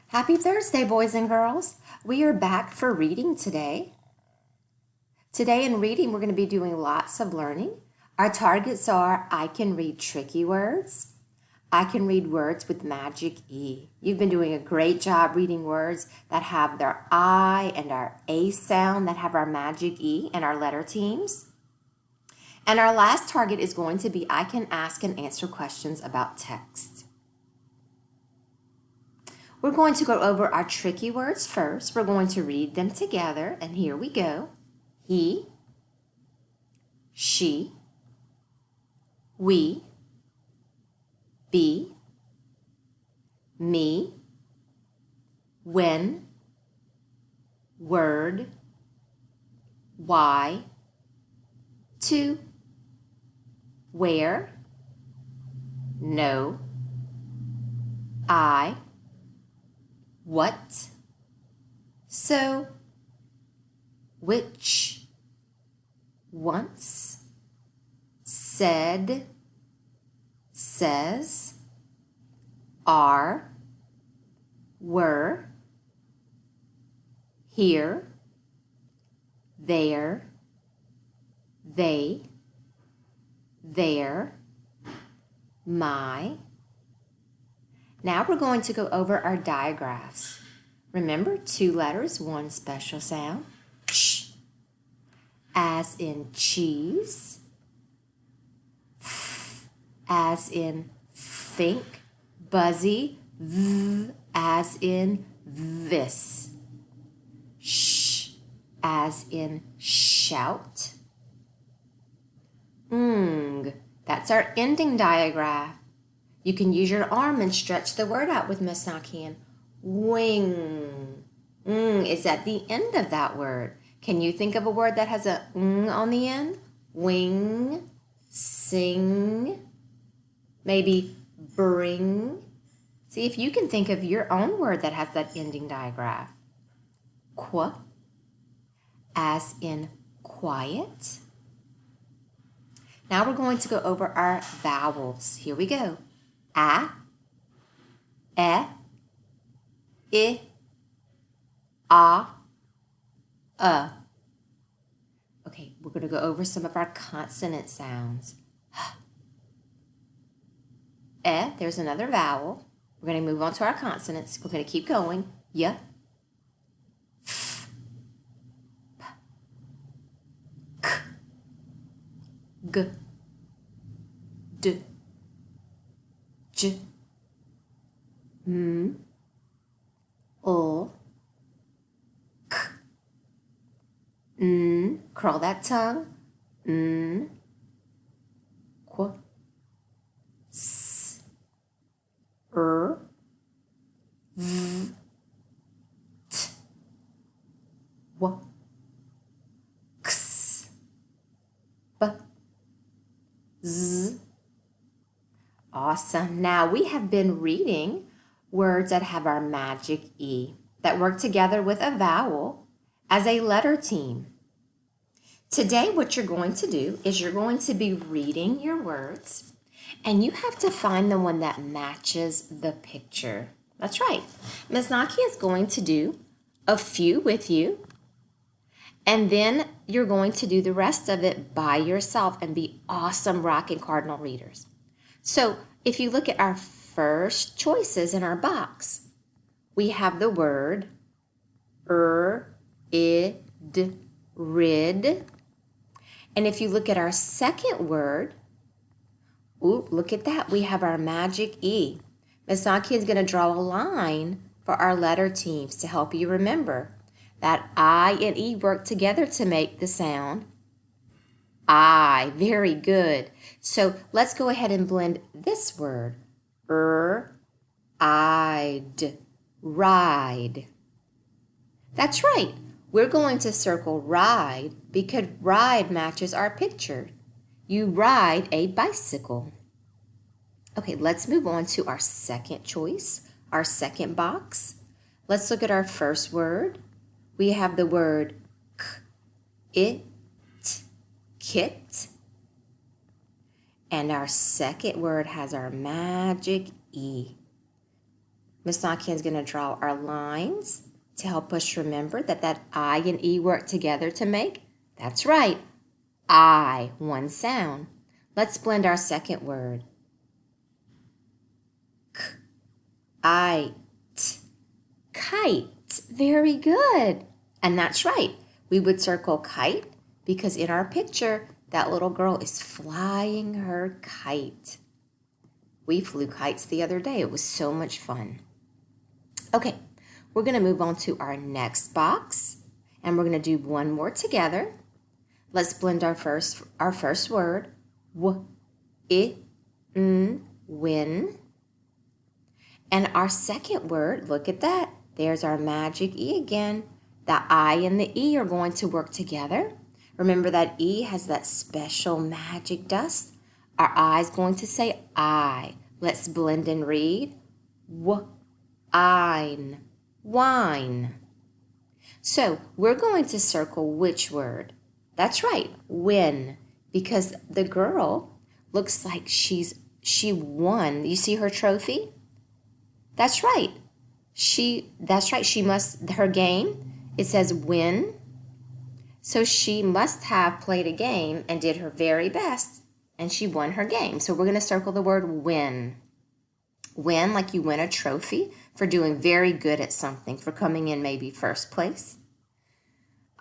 Happy Thursday, boys and girls. We are back for reading today. Today in reading, we're going to be doing lots of learning. Our targets are I can read tricky words. I can read words with magic E. You've been doing a great job reading words that have their I and our A sound, that have our magic E and our letter teams. And our last target is going to be I can ask and answer questions about text. We're going to go over our tricky words first. We're going to read them together, and here we go. He, she, we, be, me, when, word, why, to, where, no, I, what, so, which, once, said, says, are, were, here, there, they, their, my. Now we're going to go over our digraphs. Remember, 2 letters, 1 special sound. Ch, as in cheese. F, as in think. Buzzy. V, as in this. Sh, as in shout. Ng, that's our ending digraph. You can use your arm and stretch the word out with Miss Nakian. Wing. Is at the end of that word. Can you think of a word that has a on the end? Wing, sing, maybe bring. See if you can think of your own word that has that ending digraph. Qu, as in quiet. Now we're going to go over our vowels. Here we go. A, e, I, a. Okay, we're going to go over some of our consonant sounds. E, there's another vowel. We're going to move on to our consonants. We're going to keep going. Y, f, p, k, g, d, j, m, o, k, n, curl that tongue, n, qu, s, v, t, w, x, b, z. Awesome. Now we have been reading words that have our magic E, that work together with a vowel as a letter team. Today what you're going to do is you're going to be reading your words, and you have to find the one that matches the picture. That's right. Ms. Naki is going to do a few with you, and then you're going to do the rest of it by yourself and be awesome rock and cardinal readers. So if you look at our first choices in our box, we have the word id, rid. And if you look at our second word, look at that. We have our magic E. Ms. Naki is going to draw a line for our letter teams to help you remember that I and E work together to make the sound I. Very good. So let's go ahead and blend this word. I'd, ride. That's right. We're going to circle ride because ride matches our picture. You ride a bicycle. Okay, let's move on to our second choice, our second box. Let's look at our first word. We have the word it, kit. And our second word has our magic E. Miss Nakian's going to draw our lines to help us remember that I and E work together to make, that's right, I, one sound. Let's blend our second word. I, kite. Very good. And that's right. We would circle kite because in our picture, that little girl is flying her kite. We flew kites the other day. It was so much fun. Okay, we're going to move on to our next box, and we're going to do one more together. Let's blend our first word. Win. And our second word, look at that. There's our magic E again. The I and the E are going to work together. Remember that E has that special magic dust. Our I is going to say I. Let's blend and read. Wine. Wine. So we're going to circle which word? That's right, win. Because the girl looks like she won. You see her trophy? That's right. She must, her game, it says win. So she must have played a game and did her very best, and she won her game. So we're going to circle the word win. Win, like you win a trophy for doing very good at something, for coming in maybe first place.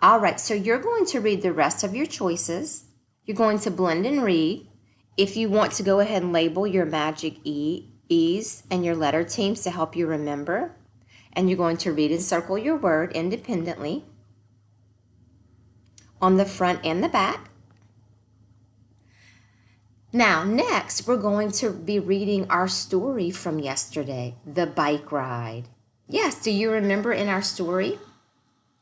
All right, so you're going to read the rest of your choices. You're going to blend and read. If you want to go ahead and label your magic E's and your letter teams to help you remember. And you're going to read and circle your word independently on the front and the back. Now, next, we're going to be reading our story from yesterday, the bike ride. Yes, do you remember in our story?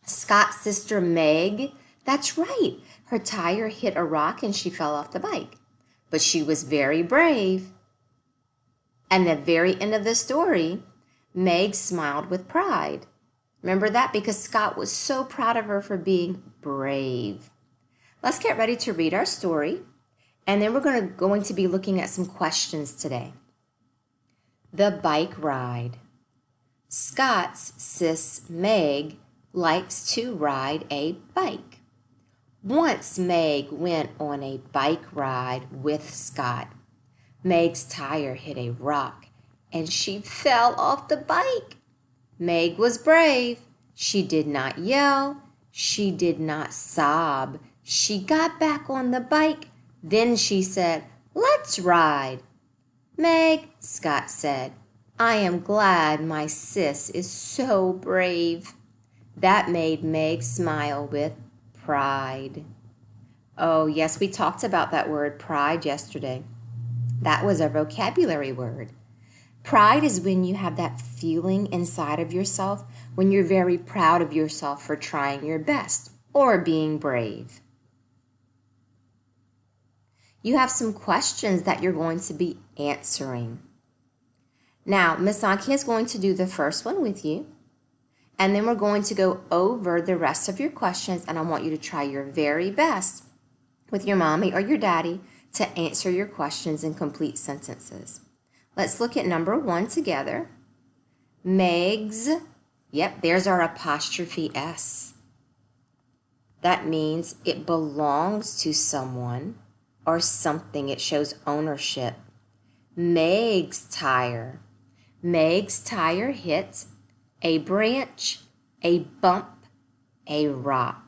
Scott's sister Meg, that's right, her tire hit a rock and she fell off the bike. But she was very brave. And at the very end of the story, Meg smiled with pride. Remember that? Because Scott was so proud of her for being brave. Let's get ready to read our story. And then we're going to be looking at some questions today. The bike ride. Scott's sis Meg likes to ride a bike. Once Meg went on a bike ride with Scott. Meg's tire hit a rock and she fell off the bike. Meg was brave. She did not yell. She did not sob. She got back on the bike. Then she said, "Let's ride." "Meg," Scott said, "I am glad my sis is so brave." That made Meg smile with pride. Oh, yes, we talked about that word pride yesterday. That was a vocabulary word. Pride is when you have that feeling inside of yourself when you're very proud of yourself for trying your best or being brave. You have some questions that you're going to be answering. Now, Miss Anki is going to do the first one with you, and then we're going to go over the rest of your questions, and I want you to try your very best with your mommy or your daddy to answer your questions in complete sentences. Let's look at number 1 together. Meg's, yep, there's our apostrophe S. That means it belongs to someone or something. It shows ownership. Meg's tire. Meg's tire hit a branch, a bump, a rock.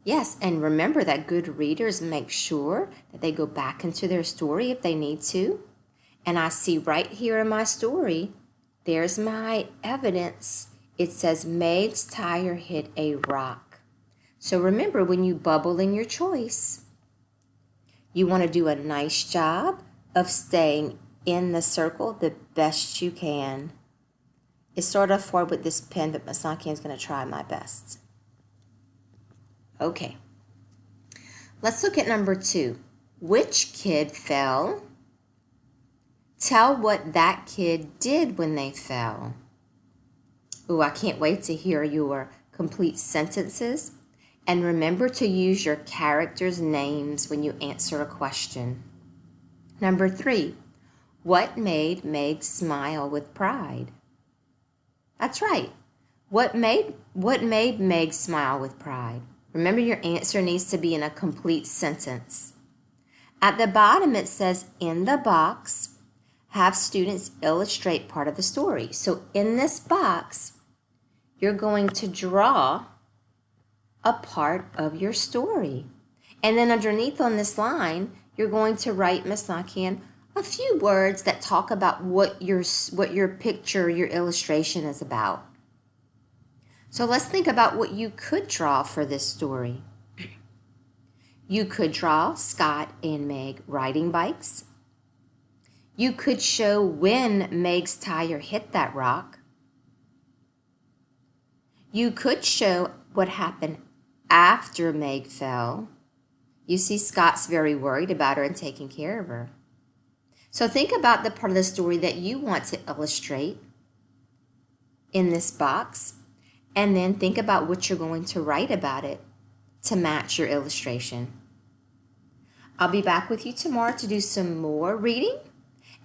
Yes, and remember that good readers make sure that they go back into their story if they need to. And I see right here in my story, there's my evidence. It says Meg's tire hit a rock. So remember, when you bubble in your choice, you want to do a nice job of staying in the circle the best you can. It's sort of forward with this pen, but Miss Anki is going to try my best. Okay, let's look at number 2. Which kid fell? Tell what that kid did when they fell. Ooh, I can't wait to hear your complete sentences. And remember to use your characters' names when you answer a question. Number 3, What made Meg smile with pride? That's right. What made Meg smile with pride? Remember, your answer needs to be in a complete sentence. At the bottom it says, in the box, have students illustrate part of the story. So in this box, you're going to draw a part of your story. And then underneath on this line, you're going to write, Miss Nakian, a few words that talk about what your picture, your illustration is about. So let's think about what you could draw for this story. You could draw Scott and Meg riding bikes. You could show when Meg's tire hit that rock. You could show what happened after Meg fell. You see, Scott's very worried about her and taking care of her. So think about the part of the story that you want to illustrate in this box, and then think about what you're going to write about it to match your illustration. I'll be back with you tomorrow to do some more reading,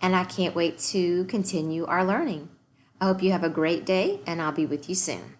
and I can't wait to continue our learning. I hope you have a great day, and I'll be with you soon.